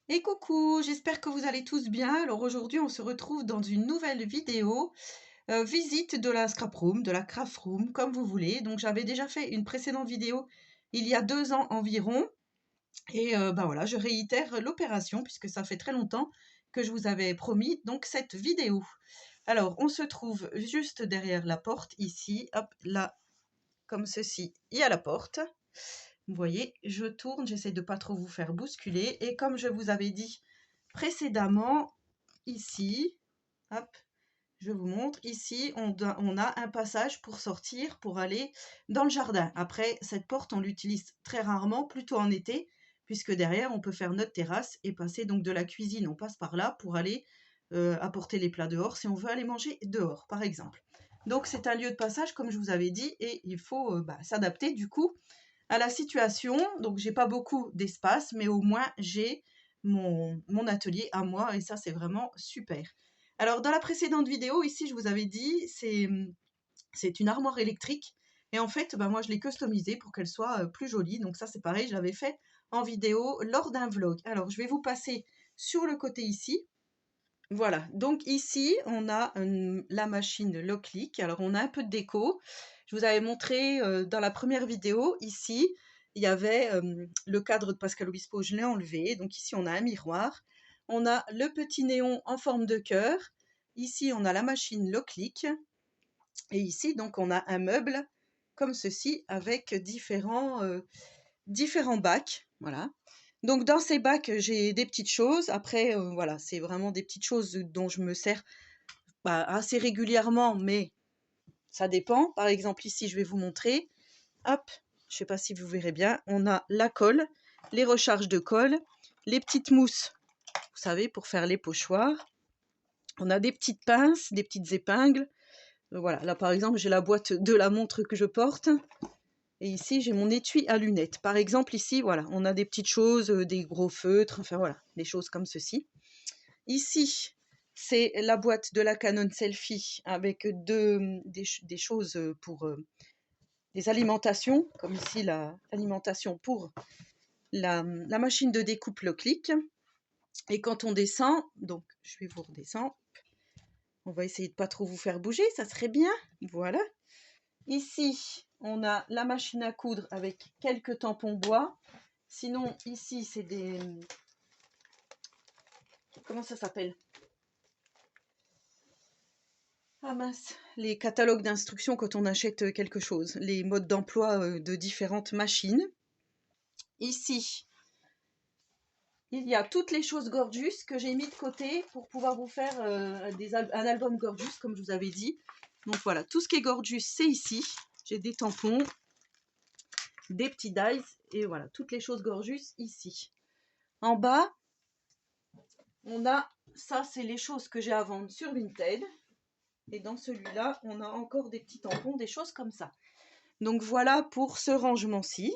Et coucou, j'espère que vous allez tous bien. Alors aujourd'hui, on se retrouve dans une nouvelle vidéo, visite de la scrap room, de la craft room, comme vous voulez. Donc j'avais déjà fait une précédente vidéo il y a 2 ans environ. Et bah voilà, je réitère l'opération puisque ça fait très longtemps que je vous avais promis donc cette vidéo. Alors on se trouve juste derrière la porte ici, hop là, comme ceci, il y a la porte. Vous voyez, je tourne, j'essaie de pas trop vous faire bousculer. Et comme je vous avais dit précédemment, ici, hop, je vous montre, ici, on a un passage pour sortir, pour aller dans le jardin. Après, cette porte, on l'utilise très rarement, plutôt en été, puisque derrière, on peut faire notre terrasse et passer donc de la cuisine. On passe par là pour aller apporter les plats dehors, si on veut aller manger dehors, par exemple. Donc, c'est un lieu de passage, comme je vous avais dit, et il faut s'adapter, du coup, à la situation. Donc, j'ai pas beaucoup d'espace, mais au moins, j'ai mon atelier à moi, et ça, c'est vraiment super. Alors, dans la précédente vidéo, ici, je vous avais dit, c'est une armoire électrique. Et en fait, bah, moi, je l'ai customisée pour qu'elle soit plus jolie. Donc ça, c'est pareil, je l'avais fait en vidéo lors d'un vlog. Alors, je vais vous passer sur le côté ici. Voilà, donc ici, on a la machine Locklick. Alors, on a un peu de déco. Je vous avais montré dans la première vidéo, ici, il y avait le cadre de Pascal Obispo, je l'ai enlevé. Donc ici, on a un miroir. On a le petit néon en forme de cœur. Ici, on a la machine Locklick. Et ici, donc, on a un meuble comme ceci avec différents bacs. Voilà. Donc dans ces bacs, j'ai des petites choses. Après, voilà, c'est vraiment des petites choses dont je me sers assez régulièrement, mais ça dépend. Par exemple, ici, je vais vous montrer. Hop, je ne sais pas si vous verrez bien. On a la colle, les recharges de colle, les petites mousses, vous savez, pour faire les pochoirs. On a des petites pinces, des petites épingles. Voilà, là par exemple, j'ai la boîte de la montre que je porte. Et ici, j'ai mon étui à lunettes. Par exemple, ici, voilà, on a des petites choses, des gros feutres, enfin voilà, des choses comme ceci. Ici, c'est la boîte de la Canon Selfie avec des choses pour des alimentations, comme ici l'alimentation pour la machine de découpe Locklick. Et quand on descend, donc je vais vous redescendre, on va essayer de pas trop vous faire bouger, ça serait bien, voilà. Ici, on a la machine à coudre avec quelques tampons bois. Sinon, ici, c'est des... Comment ça s'appelle? Ah mince, les catalogues d'instructions quand on achète quelque chose, les modes d'emploi de différentes machines. Ici, il y a toutes les choses Gorgeous que j'ai mis de côté pour pouvoir vous faire un album Gorgeous, comme je vous avais dit. Donc voilà, tout ce qui est Gorgeous, c'est ici. J'ai des tampons, des petits dies, et voilà, toutes les choses Gorgeous ici. En bas, on a, ça c'est les choses que j'ai à vendre sur Vinted. Et dans celui-là, on a encore des petits tampons, des choses comme ça. Donc voilà pour ce rangement-ci.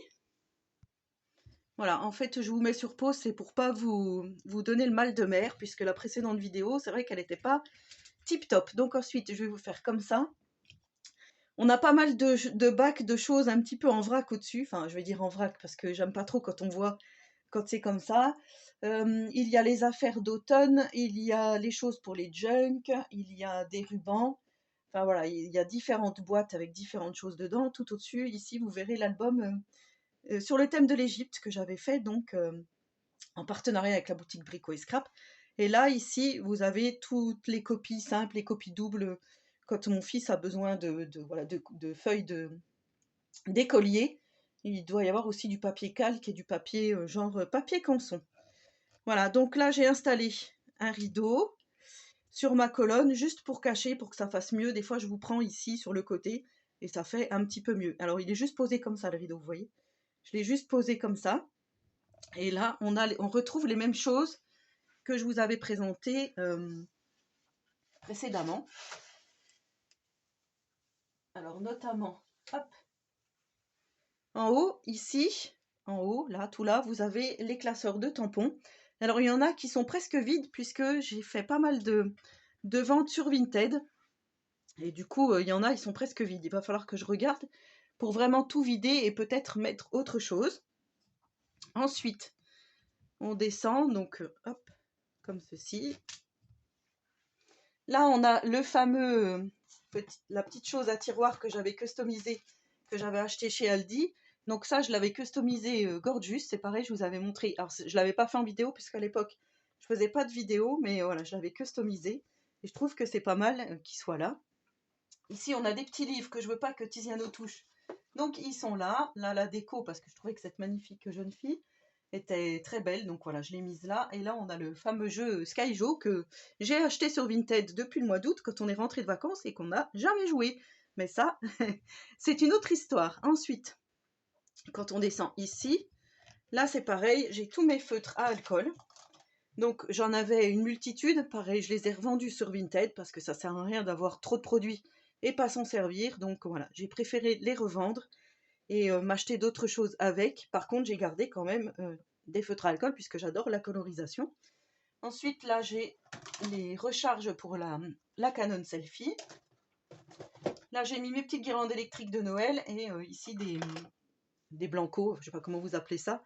Voilà, en fait, je vous mets sur pause, c'est pour pas vous donner le mal de mer, puisque la précédente vidéo, c'est vrai qu'elle n'était pas tip-top. Donc ensuite, je vais vous faire comme ça. On a pas mal de bacs de choses un petit peu en vrac au-dessus. Enfin, je vais dire en vrac, parce que j'aime pas trop quand on voit, quand c'est comme ça. Il y a les affaires d'automne, il y a les choses pour les junk, il y a des rubans. Enfin voilà, il y a différentes boîtes avec différentes choses dedans. Tout au-dessus, ici, vous verrez l'album sur le thème de l'Égypte que j'avais fait donc en partenariat avec la boutique Brico et Scrap. Et là, ici, vous avez toutes les copies simples, les copies doubles. Quand mon fils a besoin de feuilles d'écolier, il doit y avoir aussi du papier calque et du papier genre papier canson. Voilà, donc là, j'ai installé un rideau sur ma colonne, juste pour cacher, pour que ça fasse mieux. Des fois, je vous prends ici, sur le côté, et ça fait un petit peu mieux. Alors, il est juste posé comme ça, le rideau, vous voyez. Je l'ai juste posé comme ça. Et là, on retrouve les mêmes choses que je vous avais présentées précédemment. Alors, notamment, hop, en haut, ici, en haut, là, tout là, vous avez les classeurs de tampons. Alors, il y en a qui sont presque vides, puisque j'ai fait pas mal de ventes sur Vinted. Et du coup, il y en a, ils sont presque vides. Il va falloir que je regarde pour vraiment tout vider et peut-être mettre autre chose. Ensuite, On descend, donc hop, comme ceci. Là, on a le fameux, la petite chose à tiroir que j'avais customisé, que j'avais acheté chez Aldi. Donc ça, je l'avais customisé Gorgeous, c'est pareil, je vous avais montré. Alors, je l'avais pas fait en vidéo, puisqu'à l'époque, je faisais pas de vidéo, mais voilà, je l'avais customisé. Et je trouve que c'est pas mal qu'il soit là. Ici, on a des petits livres que je veux pas que Tiziano touche. Donc, ils sont là. Là, la déco, parce que je trouvais que cette magnifique jeune fille était très belle. Donc, voilà, je l'ai mise là. Et là, on a le fameux jeu Skyjo que j'ai acheté sur Vinted depuis le mois d'août quand on est rentré de vacances et qu'on n'a jamais joué. Mais ça, c'est une autre histoire. Ensuite, quand on descend ici, là, c'est pareil. J'ai tous mes feutres à alcool. Donc, j'en avais une multitude. Pareil, je les ai revendus sur Vinted parce que ça sert à rien d'avoir trop de produits et pas s'en servir. Donc, voilà, j'ai préféré les revendre et m'acheter d'autres choses avec. Par contre, j'ai gardé quand même des feutres à alcool puisque j'adore la colorisation. Ensuite, là, j'ai les recharges pour la Canon Selfie. Là, j'ai mis mes petites guirlandes électriques de Noël et ici des blancos, je ne sais pas comment vous appelez ça,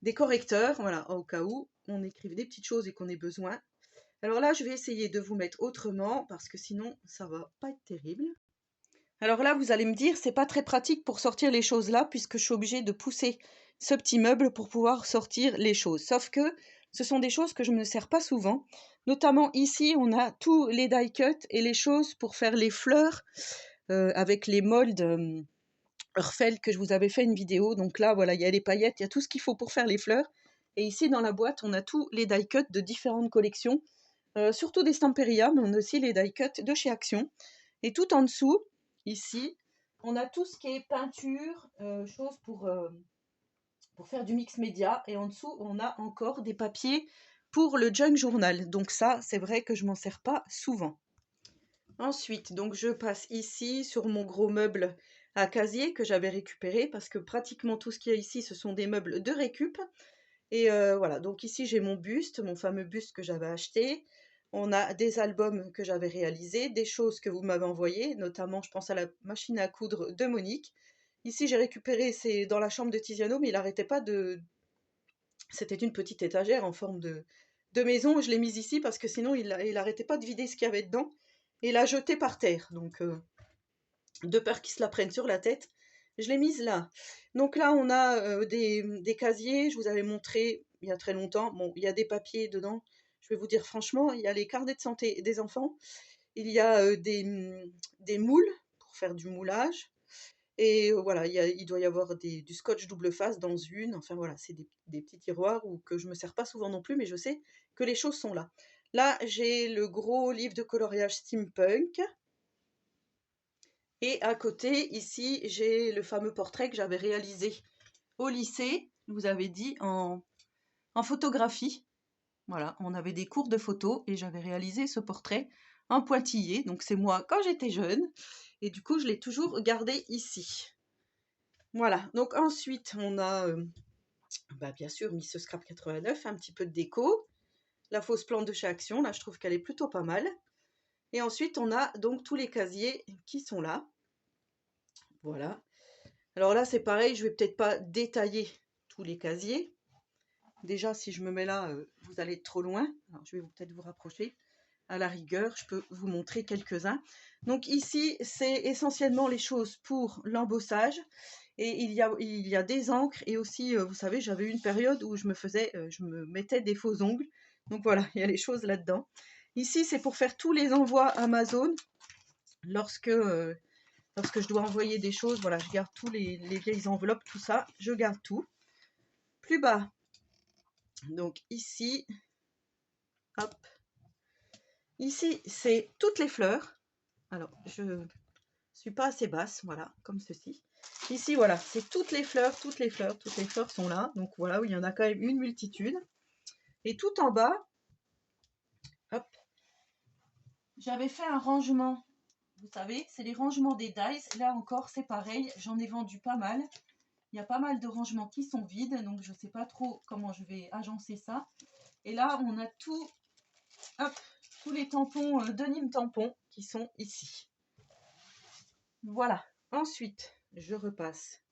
des correcteurs, voilà, au cas où on écrive des petites choses et qu'on ait besoin. Alors là, je vais essayer de vous mettre autrement parce que sinon, ça va pas être terrible. Alors là, vous allez me dire, c'est pas très pratique pour sortir les choses là puisque je suis obligée de pousser ce petit meuble pour pouvoir sortir les choses. Sauf que ce sont des choses que je ne me sers pas souvent. Notamment ici, on a tous les die cuts et les choses pour faire les fleurs avec les moldes Urfel que je vous avais fait une vidéo. Donc là, voilà, il y a les paillettes, il y a tout ce qu'il faut pour faire les fleurs. Et ici, dans la boîte, on a tous les die cuts de différentes collections. Surtout des Stamperia, mais on a aussi les die cuts de chez Action. Et tout en dessous, ici, on a tout ce qui est peinture, choses pour faire du mix média. Et en dessous, on a encore des papiers pour le junk journal. Donc ça, c'est vrai que je m'en sers pas souvent. Ensuite, donc je passe ici sur mon gros meuble à casier que j'avais récupéré parce que pratiquement tout ce qu'il y a ici, ce sont des meubles de récup. Et voilà, donc ici j'ai mon buste, mon fameux buste que j'avais acheté. On a des albums que j'avais réalisés, des choses que vous m'avez envoyées, notamment je pense à la machine à coudre de Monique. Ici j'ai récupéré, c'est dans la chambre de Tiziano, mais il n'arrêtait pas de... C'était une petite étagère en forme de maison, je l'ai mise ici parce que sinon il n'arrêtait pas de vider ce qu'il y avait dedans et l'a jeté par terre. Donc de peur qu'il se la prenne sur la tête, je l'ai mise là. Donc là, on a des casiers, je vous avais montré il y a très longtemps. Bon, il y a des papiers dedans. Je vais vous dire franchement, il y a les carnets de santé des enfants. Il y a des moules pour faire du moulage. Et voilà, il doit y avoir du scotch double face dans une. Enfin voilà, c'est des petits tiroirs que je ne me sers pas souvent non plus, mais je sais que les choses sont là. Là, j'ai le gros livre de coloriage steampunk. Et à côté, ici, j'ai le fameux portrait que j'avais réalisé au lycée, je vous avais dit, en photographie. Voilà, on avait des cours de photo et j'avais réalisé ce portrait en pointillé. Donc c'est moi quand j'étais jeune. Et du coup, je l'ai toujours gardé ici. Voilà, donc ensuite, on a bien sûr mis ce Scrap 89, un petit peu de déco. La fausse plante de chez Action, là, je trouve qu'elle est plutôt pas mal. Et ensuite, on a donc tous les casiers qui sont là. Voilà. Alors là, c'est pareil, je vais peut-être pas détailler tous les casiers. Déjà, si je me mets là, vous allez être trop loin. Alors, je vais peut-être vous rapprocher. À la rigueur, je peux vous montrer quelques-uns. Donc ici, c'est essentiellement les choses pour l'embossage. Et il y a des encres et aussi, vous savez, j'avais eu une période où je me mettais des faux ongles. Donc voilà, il y a les choses là-dedans. Ici, c'est pour faire tous les envois Amazon. Lorsque je dois envoyer des choses, voilà, je garde tous les vieilles enveloppes, tout ça, je garde tout. Plus bas, donc ici, hop, ici, c'est toutes les fleurs. Alors, je suis pas assez basse, voilà, comme ceci. Ici, voilà, c'est toutes les fleurs, toutes les fleurs sont là. Donc voilà, il y en a quand même une multitude. Et tout en bas, hop, j'avais fait un rangement. Vous savez, c'est les rangements des dies. Là encore, c'est pareil, j'en ai vendu pas mal. Il y a pas mal de rangements qui sont vides, donc je ne sais pas trop comment je vais agencer ça. Et là, on a hop, tous les tampons de Nîmes Tampon qui sont ici. Voilà. Ensuite, je repasse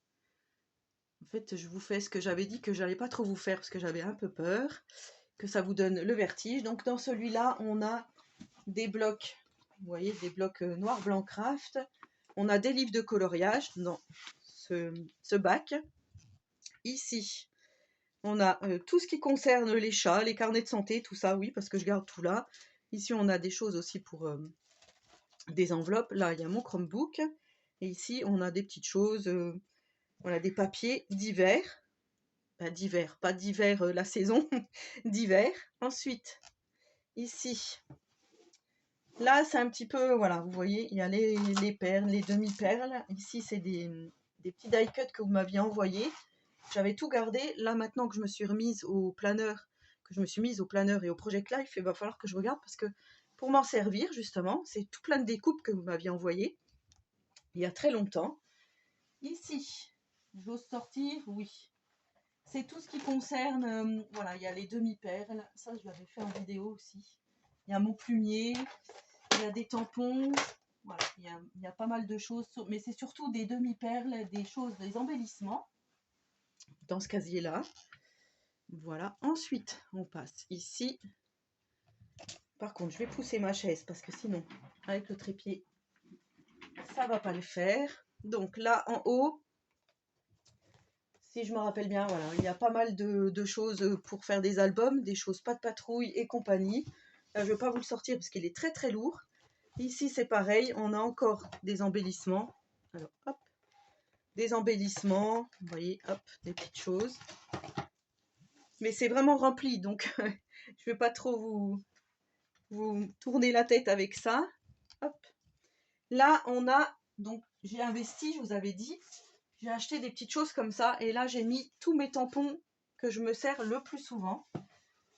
En fait, je vous fais ce que j'avais dit que j'allais pas trop vous faire parce que j'avais un peu peur que ça vous donne le vertige. Donc dans celui-là, on a des blocs, vous voyez, des blocs noir, blanc, craft. On a des livres de coloriage dans ce bac. Ici, on a tout ce qui concerne les chats, les carnets de santé, tout ça, oui, parce que je garde tout là. Ici, on a des choses aussi pour des enveloppes. Là, il y a mon Chromebook. Et ici, on a des petites choses, voilà, des papiers d'hiver. D'hiver, pas d'hiver la saison, d'hiver. Ensuite, ici, là, c'est un petit peu, voilà, vous voyez, il y a les perles, les demi-perles. Ici, c'est des petits die cuts que vous m'aviez envoyés. J'avais tout gardé. Là, maintenant que je me suis remise au planeur, que je me suis mise au planeur et au Project Life, il va falloir que je regarde parce que pour m'en servir, justement, c'est tout plein de découpes que vous m'aviez envoyées il y a très longtemps. Ici, j'ose sortir, oui. C'est tout ce qui concerne, voilà, il y a les demi-perles, ça je l'avais fait en vidéo aussi. Il y a mon plumier, il y a des tampons, voilà, il y a pas mal de choses, mais c'est surtout des demi-perles, des choses, des embellissements dans ce casier-là. Voilà, ensuite on passe ici. Par contre, je vais pousser ma chaise parce que sinon, avec le trépied, ça va pas le faire. Donc là, en haut, si je me rappelle bien, voilà, il y a pas mal de choses pour faire des albums, des choses pas de patrouille et compagnie. Là, je ne vais pas vous le sortir parce qu'il est très très lourd. Ici, c'est pareil, on a encore des embellissements. Alors, hop, des embellissements, vous voyez, hop, des petites choses. Mais c'est vraiment rempli, donc je ne vais pas trop vous tourner la tête avec ça. Hop. Là, on a, donc j'ai investi, je vous avais dit, j'ai acheté des petites choses comme ça. Et là, j'ai mis tous mes tampons que je me sers le plus souvent.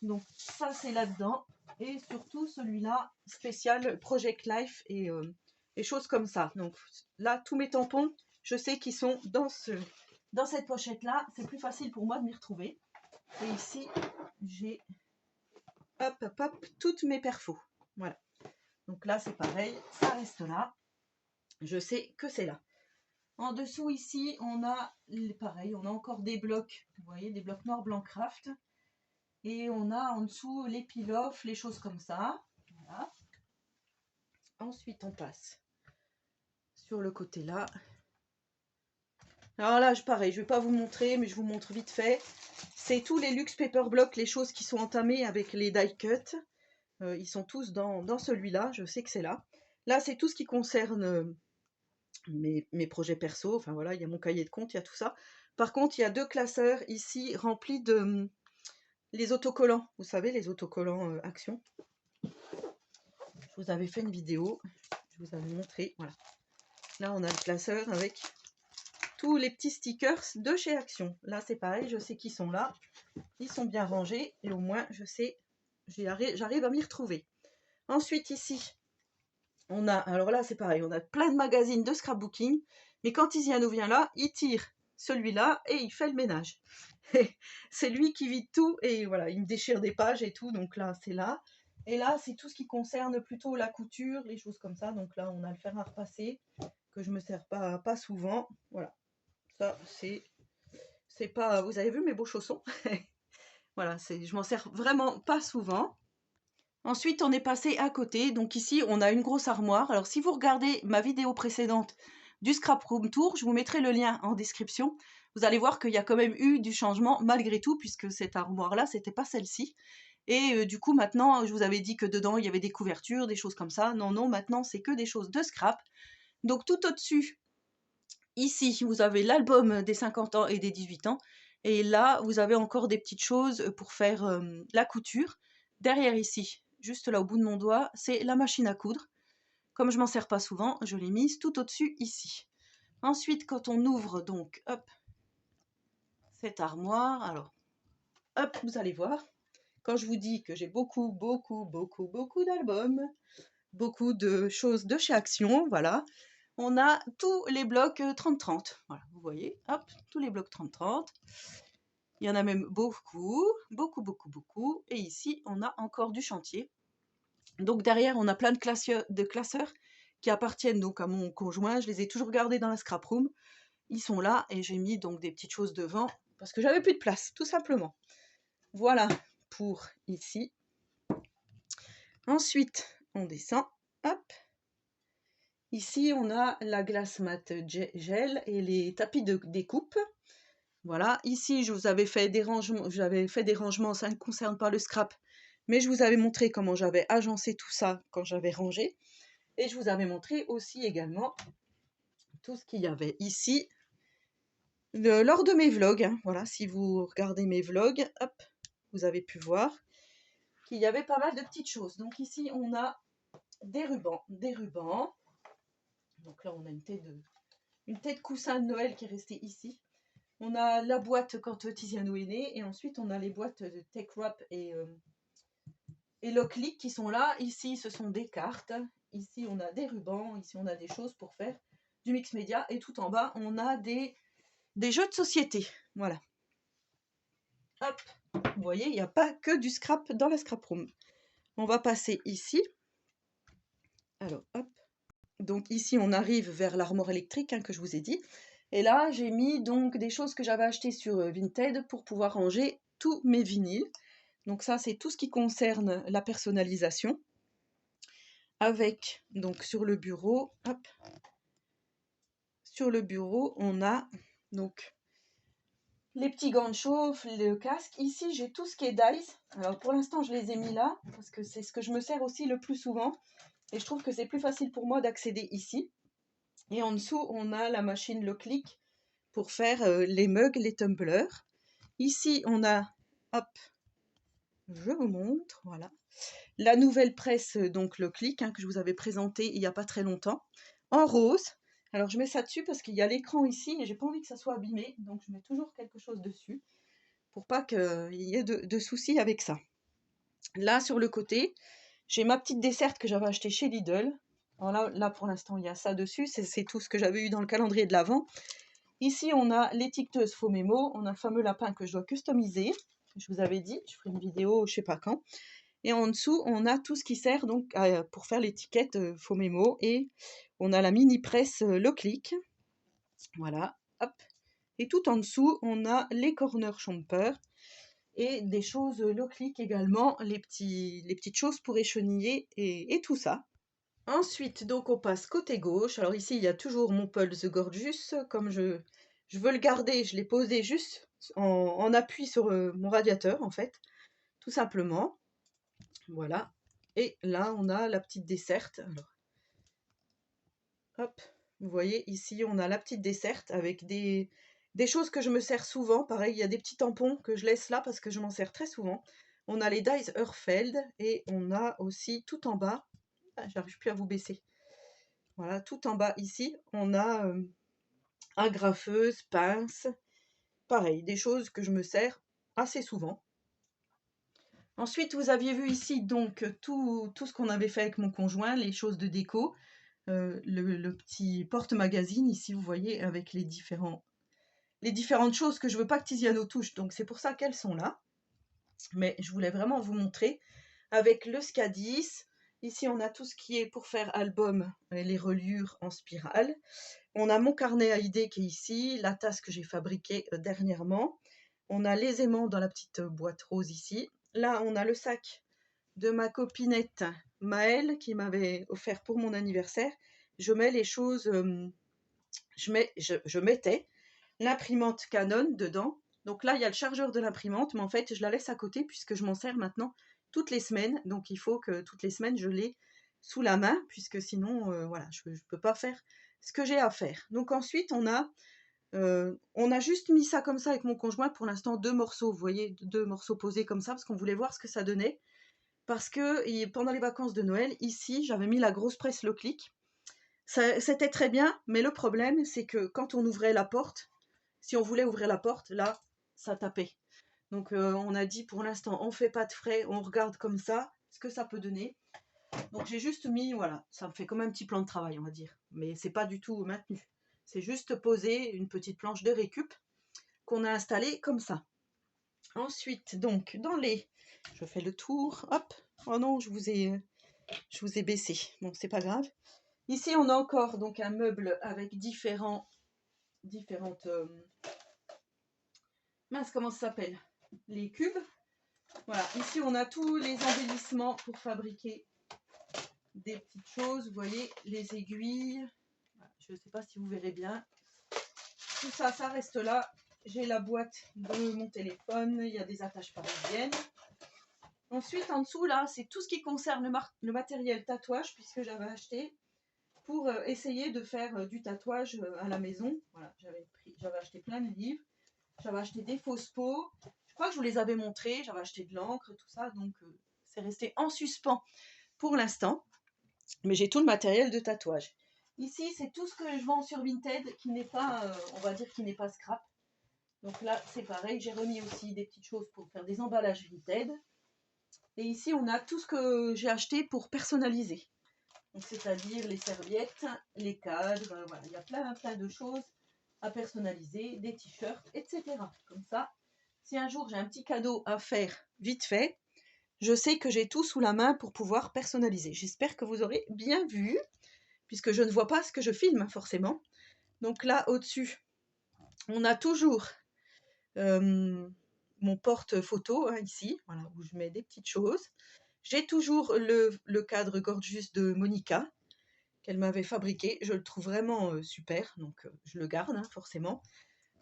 Donc ça, c'est là-dedans. Et surtout celui-là, spécial Project Life et choses comme ça. Donc là, tous mes tampons, je sais qu'ils sont dans cette pochette-là. C'est plus facile pour moi de m'y retrouver. Et ici, j'ai hop, hop, hop, toutes mes perfos. Voilà. Donc là, c'est pareil, ça reste là. Je sais que c'est là. En dessous, ici, on a, pareil, on a encore des blocs. Vous voyez, des blocs noir, blanc, craft. Et on a en dessous les peel-off, les choses comme ça. Voilà. Ensuite, on passe sur le côté là. Alors là, pareil, je ne vais pas vous montrer, mais je vous montre vite fait. C'est tous les luxe paper blocks, les choses qui sont entamées avec les die cut. Ils sont tous dans celui-là, je sais que c'est là. Là, c'est tout ce qui concerne mes projets perso. Enfin voilà, il y a mon cahier de compte, il y a tout ça. Par contre, il y a 2 classeurs ici remplis de les autocollants. Vous savez, les autocollants Action. Je vous avais fait une vidéo, je vous avais montré, voilà. Là, on a le classeur avec tous les petits stickers de chez Action. Là, c'est pareil, je sais qu'ils sont là. Ils sont bien rangés et au moins, je sais, j'arrive à m'y retrouver. Ensuite, ici, on a, alors là, c'est pareil, on a plein de magazines de scrapbooking. Mais quand Isiano vient là, il tire celui-là et il fait le ménage. C'est lui qui vide tout et voilà, il me déchire des pages et tout. Donc là, c'est là. Et là, c'est tout ce qui concerne plutôt la couture, les choses comme ça. Donc là, on a le fer à repasser que je me sers pas souvent. Voilà. Ça, c'est pas... Vous avez vu mes beaux chaussons? Voilà, je m'en sers vraiment pas souvent. Ensuite, on est passé à côté. Donc ici, on a une grosse armoire. Alors, si vous regardez ma vidéo précédente du Scrap Room Tour, je vous mettrai le lien en description. Vous allez voir qu'il y a quand même eu du changement malgré tout, puisque cette armoire-là, c'était pas celle-ci. Et du coup, maintenant, je vous avais dit que dedans, il y avait des couvertures, des choses comme ça. Non, non, maintenant, c'est que des choses de scrap. Donc, tout au-dessus, ici, vous avez l'album des 50 ans et des 18 ans. Et là, vous avez encore des petites choses pour faire la couture. Derrière ici, juste là au bout de mon doigt, c'est la machine à coudre. Comme je m'en sers pas souvent, je l'ai mise tout au-dessus ici. Ensuite, quand on ouvre donc, hop, cette armoire, alors, hop, vous allez voir. Quand je vous dis que j'ai beaucoup d'albums, beaucoup de choses de chez Action, voilà, on a tous les blocs 30-30. Voilà, vous voyez, hop, tous les blocs 30-30. Il y en a même beaucoup. Et ici, on a encore du chantier. Donc derrière, on a plein de classeurs qui appartiennent donc à mon conjoint. Je les ai toujours gardés dans la scrap room. ils sont là et j'ai mis donc des petites choses devant parce que j'avais plus de place, tout simplement. Voilà pour ici. Ensuite, on descend, hop. Ici, on a la glace mat gel et les tapis de découpe. Voilà, ici, je vous avais fait des rangements, ça ne concerne pas le scrap, mais je vous avais montré comment j'avais agencé tout ça quand j'avais rangé. Et je vous avais montré aussi également tout ce qu'il y avait ici lors de mes vlogs. Hein. Voilà, si vous regardez mes vlogs, hop, vous avez pu voir qu'il y avait pas mal de petites choses. Donc ici, on a des rubans. Donc là, on a une tête coussin de Noël qui est restée ici. On a la boîte quand Tiziano est né, et ensuite on a les boîtes de Tech Wrap et Locklick qui sont là. Ici, ce sont des cartes. Ici, on a des rubans. Ici, on a des choses pour faire du mix média. Et tout en bas, on a des jeux de société. Voilà. Hop, vous voyez, il n'y a pas que du scrap dans la scrap room. On va passer ici. Alors, hop. Donc ici, on arrive vers l'armoire électrique hein, que je vous ai dit. Et là, j'ai mis donc des choses que j'avais achetées sur Vinted pour pouvoir ranger tous mes vinyles. Donc ça, c'est tout ce qui concerne la personnalisation. Avec, donc sur le bureau, hop. Sur le bureau, on a donc les petits gants de chauffe, le casque. Ici, j'ai tout ce qui est dice. Alors pour l'instant, je les ai mis là parce que c'est ce que je me sers aussi le plus souvent. Et je trouve que c'est plus facile pour moi d'accéder ici. Et en dessous, on a la machine Locklick pour faire les mugs, les tumblers. Ici, on a, hop, je vous montre, voilà, la nouvelle presse, donc Locklick, hein, que je vous avais présentée il n'y a pas très longtemps, en rose. Alors, je mets ça dessus parce qu'il y a l'écran ici et j'ai pas envie que ça soit abîmé, donc je mets toujours quelque chose dessus pour pas qu'il y ait de soucis avec ça. Là, sur le côté, j'ai ma petite desserte que j'avais achetée chez Lidl. Alors là pour l'instant, il y a ça dessus, c'est tout ce que j'avais eu dans le calendrier de l'Avent. Ici, on a l'étiqueteuse faux mémo, on a le fameux lapin que je dois customiser. Je vous avais dit, je ferai une vidéo, je sais pas quand. Et en dessous, on a tout ce qui sert donc pour faire l'étiquette faux mémo. Et on a la mini presse Locklick. Voilà, hop. Et tout en dessous, on a les corner champer et des choses Locklick également, les petites choses pour écheniller et tout ça. Ensuite, donc on passe côté gauche. Alors ici, il y a toujours mon Paul The Gorgeous. Comme je veux le garder, je l'ai posé juste en appui sur mon radiateur, en fait, tout simplement. Voilà. Et là, on a la petite desserte. Alors, hop, vous voyez, ici, on a la petite desserte avec des choses que je me sers souvent. Pareil, il y a des petits tampons que je laisse là parce que je m'en sers très souvent. On a les Dies Heurfeld et on a aussi tout en bas, j'arrive plus à vous baisser. Voilà, tout en bas ici, on a agrafeuse, pince, pareil, des choses que je me sers assez souvent. Ensuite, vous aviez vu ici donc tout ce qu'on avait fait avec mon conjoint, les choses de déco, le petit porte-magazine ici, vous voyez, avec les différentes choses que je veux pas que Tiziano touche, donc c'est pour ça qu'elles sont là. Mais je voulais vraiment vous montrer avec le SCADIS. Ici, on a tout ce qui est pour faire album, les reliures en spirale. On a mon carnet à idées qui est ici, la tasse que j'ai fabriquée dernièrement. On a les aimants dans la petite boîte rose ici. Là, on a le sac de ma copinette Maëlle qui m'avait offert pour mon anniversaire. Je mets les choses, je mettais l'imprimante Canon dedans. Donc là, il y a le chargeur de l'imprimante, mais en fait, je la laisse à côté puisque je m'en sers maintenant toutes les semaines. Donc il faut que toutes les semaines, je l'ai sous la main, puisque sinon, voilà, je ne peux pas faire ce que j'ai à faire. Donc ensuite, on a juste mis ça comme ça avec mon conjoint, pour l'instant, 2 morceaux, vous voyez, 2 morceaux posés comme ça, parce qu'on voulait voir ce que ça donnait. Parce que pendant les vacances de Noël, ici, j'avais mis la grosse presse Locklick. C'était très bien, mais le problème, c'est que quand on ouvrait la porte, si on voulait ouvrir la porte, là, ça tapait. Donc on a dit pour l'instant, on ne fait pas de frais, on regarde comme ça ce que ça peut donner. Donc j'ai juste mis, voilà, ça me fait comme un petit plan de travail, on va dire. Mais c'est pas du tout maintenu. C'est juste poser une petite planche de récup qu'on a installée comme ça. Ensuite, donc, je fais le tour, hop. Oh non, je vous ai baissé. Bon, c'est pas grave. Ici, on a encore donc un meuble avec différents différentes... mince, comment ça s'appelle? Les cubes. Voilà, ici on a tous les embellissements pour fabriquer des petites choses. Vous voyez, les aiguilles. Je ne sais pas si vous verrez bien. Tout ça, ça reste là. J'ai la boîte de mon téléphone. Il y a des attaches parisiennes. Ensuite, en dessous, là, c'est tout ce qui concerne le matériel tatouage, puisque j'avais acheté pour essayer de faire du tatouage à la maison. Voilà, j'avais acheté plein de livres. J'avais acheté des fausses peaux. Je crois que je vous les avais montrées. J'avais acheté de l'encre, tout ça. Donc, c'est resté en suspens pour l'instant. Mais j'ai tout le matériel de tatouage. Ici, c'est tout ce que je vends sur Vinted qui n'est pas, on va dire, qui n'est pas scrap. Donc là, c'est pareil. J'ai remis aussi des petites choses pour faire des emballages Vinted. Et ici, on a tout ce que j'ai acheté pour personnaliser. C'est-à-dire les serviettes, les cadres, voilà. Il y a plein de choses à personnaliser, des t-shirts, etc. Comme ça, si un jour j'ai un petit cadeau à faire vite fait, je sais que j'ai tout sous la main pour pouvoir personnaliser. J'espère que vous aurez bien vu, puisque je ne vois pas ce que je filme forcément. Donc là, au-dessus, on a toujours mon porte-photo, hein, ici, voilà, où je mets des petites choses. J'ai toujours le cadre Gorgeous de Monica, qu'elle m'avait fabriqué. Je le trouve vraiment super, donc je le garde, hein, forcément.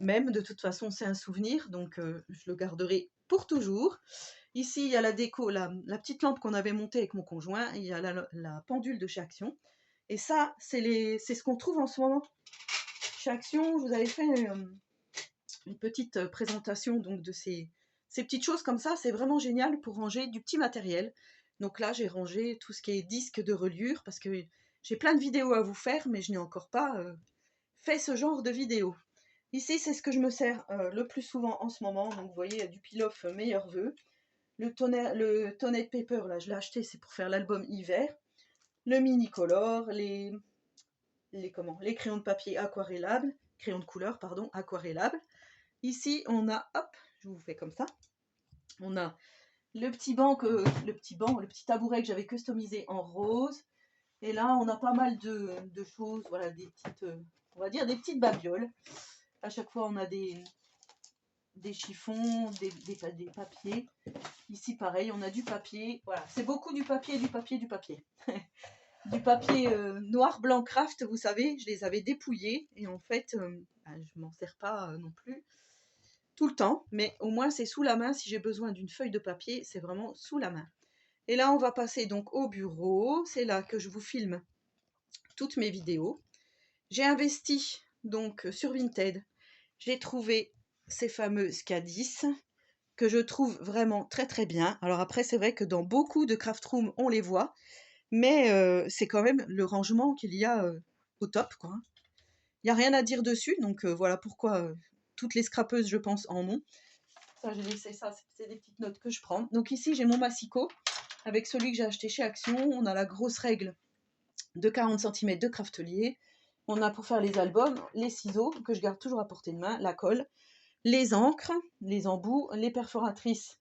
Même, de toute façon, c'est un souvenir, donc je le garderai pour toujours. Ici, il y a la déco, la petite lampe qu'on avait montée avec mon conjoint. Il y a la pendule de chez Action. Et ça, c'est ce qu'on trouve en ce moment chez Action. Je vous avais fait une petite présentation donc, de ces petites choses comme ça. C'est vraiment génial pour ranger du petit matériel. Donc là, j'ai rangé tout ce qui est disque de reliure parce que j'ai plein de vidéos à vous faire, mais je n'ai encore pas fait ce genre de vidéo. Ici, c'est ce que je me sers le plus souvent en ce moment. Donc, vous voyez, du peel-off meilleurs vœux. Le Toner Paper, là, je l'ai acheté, c'est pour faire l'album hiver. Le mini color, les crayons de papier aquarellables, crayons de couleur, pardon, aquarellables. Ici, on a, hop, je vous fais comme ça. On a le petit tabouret que j'avais customisé en rose. Et là, on a pas mal de choses, voilà, des petites, on va dire des petites babioles. À chaque fois, on a des chiffons, des papiers. Ici, pareil, on a du papier. Voilà, c'est beaucoup du papier, du papier, du papier. Du papier noir, blanc, craft, vous savez, je les avais dépouillés. Et en fait, je m'en sers pas non plus tout le temps. Mais au moins, c'est sous la main. Si j'ai besoin d'une feuille de papier, c'est vraiment sous la main. Et là, on va passer donc au bureau. C'est là que je vous filme toutes mes vidéos. J'ai investi donc sur Vinted. J'ai trouvé ces fameux Skadis que je trouve vraiment très très bien. Alors après, c'est vrai que dans beaucoup de craft room, on les voit, mais c'est quand même le rangement qu'il y a au top, quoi. Il n'y a rien à dire dessus, donc voilà pourquoi toutes les scrapeuses, je pense, en ont. Ça, j'ai laissé ça, c'est des petites notes que je prends. Donc ici, j'ai mon massicot avec celui que j'ai acheté chez Action. On a la grosse règle de 40 cm de craftelier. On a pour faire les albums, les ciseaux que je garde toujours à portée de main, la colle, les encres, les embouts, les perforatrices,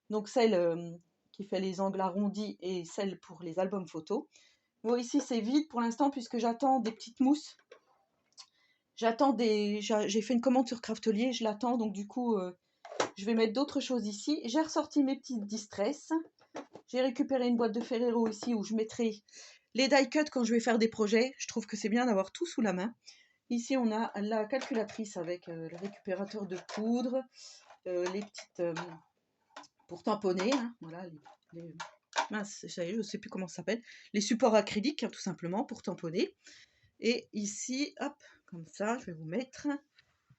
donc celle qui fait les angles arrondis et celle pour les albums photos. Bon, ici c'est vide pour l'instant puisque j'attends des petites mousses. J'ai fait une commande sur Craftelier, je l'attends, donc du coup je vais mettre d'autres choses ici. J'ai ressorti mes petites distress. J'ai récupéré une boîte de Ferrero ici où je mettrai les die cuts quand je vais faire des projets. Je trouve que c'est bien d'avoir tout sous la main. Ici, on a la calculatrice avec le récupérateur de poudre, les petites pour tamponner, hein, voilà, mince, je ne sais plus comment ça s'appelle, les supports acryliques, hein, tout simplement, pour tamponner. Et ici, hop, comme ça, je vais vous mettre,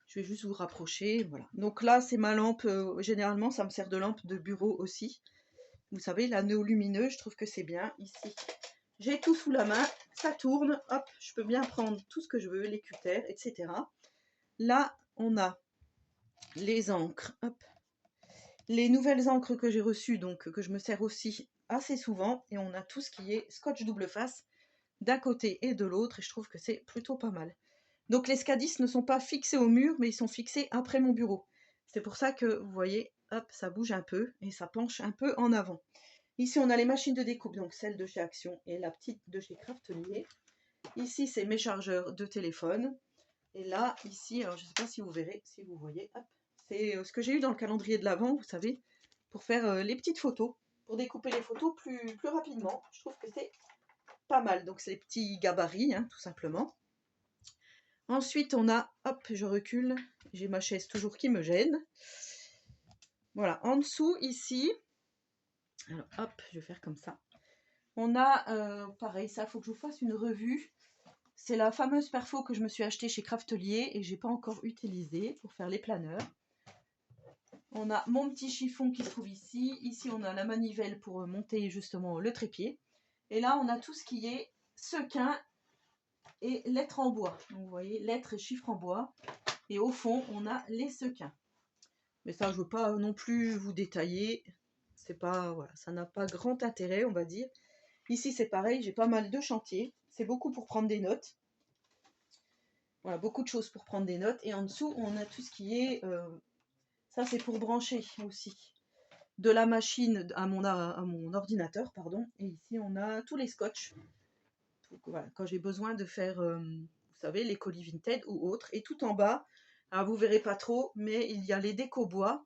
je vais juste vous rapprocher, voilà. Donc là, c'est ma lampe, généralement, ça me sert de lampe de bureau aussi. Vous savez, l'anneau lumineux, je trouve que c'est bien. Ici, j'ai tout sous la main, ça tourne, hop, je peux bien prendre tout ce que je veux, les cutters, etc. Là, on a les encres, hop, les nouvelles encres que j'ai reçues, donc que je me sers aussi assez souvent, et on a tout ce qui est scotch double face d'un côté et de l'autre, et je trouve que c'est plutôt pas mal. Donc les Skadis ne sont pas fixés au mur, mais ils sont fixés après mon bureau. C'est pour ça que, vous voyez, hop, ça bouge un peu, et ça penche un peu en avant. Ici, on a les machines de découpe, donc celle de chez Action et la petite de chez Craftelier. Ici, c'est mes chargeurs de téléphone. Et là, ici, alors je ne sais pas si vous verrez, si vous voyez, hop, c'est ce que j'ai eu dans le calendrier de l'Avent, vous savez, pour faire les petites photos, pour découper les photos plus rapidement. Je trouve que c'est pas mal. Donc c'est les petits gabarits, hein, tout simplement. Ensuite, on a, hop, je recule, j'ai ma chaise toujours qui me gêne. Voilà, en dessous, ici, alors hop, je vais faire comme ça. On a, pareil, ça, il faut que je vous fasse une revue. C'est la fameuse perfo que je me suis achetée chez Craftelier et j'ai pas encore utilisée pour faire les planeurs. On a mon petit chiffon qui se trouve ici. Ici, on a la manivelle pour monter justement le trépied. Et là, on a tout ce qui est sequin et lettres en bois. Donc, vous voyez, lettres et chiffres en bois. Et au fond, on a les sequins. Mais ça, je ne veux pas non plus vous détailler. C'est pas, voilà, ça n'a pas grand intérêt, on va dire. Ici, c'est pareil, j'ai pas mal de chantiers. C'est beaucoup pour prendre des notes. Voilà, beaucoup de choses pour prendre des notes. Et en dessous, on a tout ce qui est... ça, c'est pour brancher aussi. De la machine à mon ordinateur, pardon. Et ici, on a tous les scotch. Donc, voilà, quand j'ai besoin de faire, vous savez, les colis Vinted ou autres. Et tout en bas, alors vous verrez pas trop, mais il y a les déco bois.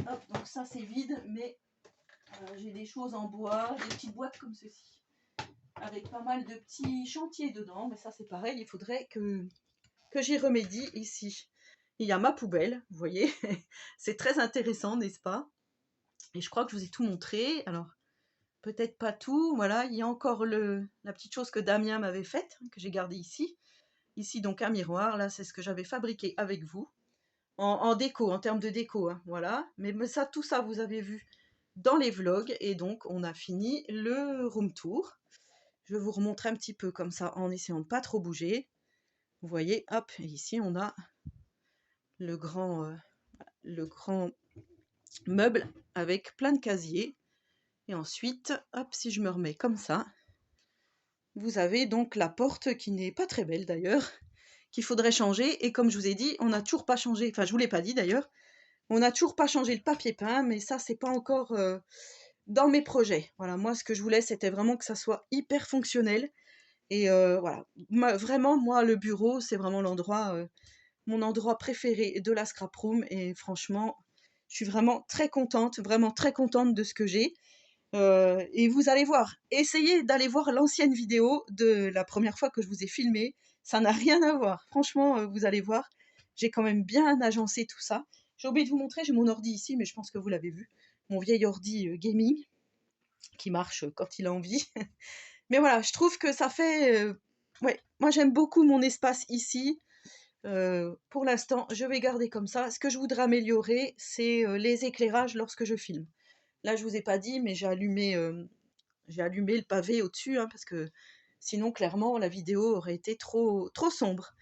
Hop, donc ça, c'est vide, mais j'ai des choses en bois, des petites boîtes comme ceci, avec pas mal de petits chantiers dedans. Mais ça, c'est pareil, il faudrait que j'y remédie ici. Il y a ma poubelle, vous voyez. C'est très intéressant, n'est-ce pas? Et je crois que je vous ai tout montré. Alors, peut-être pas tout. Voilà, il y a encore la petite chose que Damien m'avait faite, que j'ai gardée ici. Ici, donc, un miroir. Là, c'est ce que j'avais fabriqué avec vous. En déco, en termes de déco. Hein, voilà. Mais ça, tout ça, vous avez vu dans les vlogs. Et donc, on a fini le room tour. Je vais vous remontrer un petit peu comme ça, en essayant de pas trop bouger. Vous voyez, hop, et ici, on a le grand meuble avec plein de casiers. Et ensuite, hop, si je me remets comme ça, vous avez donc la porte qui n'est pas très belle d'ailleurs, qu'il faudrait changer. Et comme je vous ai dit, on n'a toujours pas changé, enfin je vous l'ai pas dit d'ailleurs, on n'a toujours pas changé le papier peint, mais ça c'est pas encore dans mes projets. Voilà, moi ce que je voulais c'était vraiment que ça soit hyper fonctionnel. Et voilà, vraiment moi le bureau c'est vraiment mon endroit préféré de la scrap room. Et franchement, je suis vraiment très contente de ce que j'ai. Et vous allez voir, essayez d'aller voir l'ancienne vidéo de la première fois que je vous ai filmé, ça n'a rien à voir. Franchement, vous allez voir, j'ai quand même bien agencé tout ça. J'ai oublié de vous montrer, j'ai mon ordi ici, mais je pense que vous l'avez vu, mon vieil ordi gaming, qui marche quand il a envie. Mais voilà, je trouve que ça fait... ouais, moi j'aime beaucoup mon espace ici. Pour l'instant, je vais garder comme ça. Ce que je voudrais améliorer, c'est les éclairages lorsque je filme. Là, je vous ai pas dit, mais j'ai allumé le pavé au-dessus, hein, parce que sinon, clairement, la vidéo aurait été trop sombre.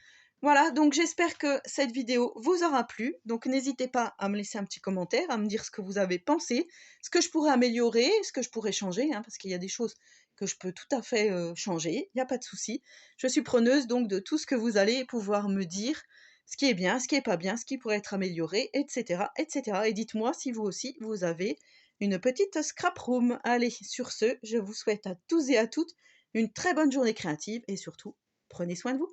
Voilà, donc j'espère que cette vidéo vous aura plu. Donc n'hésitez pas à me laisser un petit commentaire, à me dire ce que vous avez pensé, ce que je pourrais améliorer, ce que je pourrais changer, hein, parce qu'il y a des choses que je peux tout à fait changer, il n'y a pas de souci. Je suis preneuse donc de tout ce que vous allez pouvoir me dire, ce qui est bien, ce qui n'est pas bien, ce qui pourrait être amélioré, etc. etc. Et dites-moi si vous aussi, vous avez une petite scrap room. Allez, sur ce, je vous souhaite à tous et à toutes une très bonne journée créative et surtout, prenez soin de vous.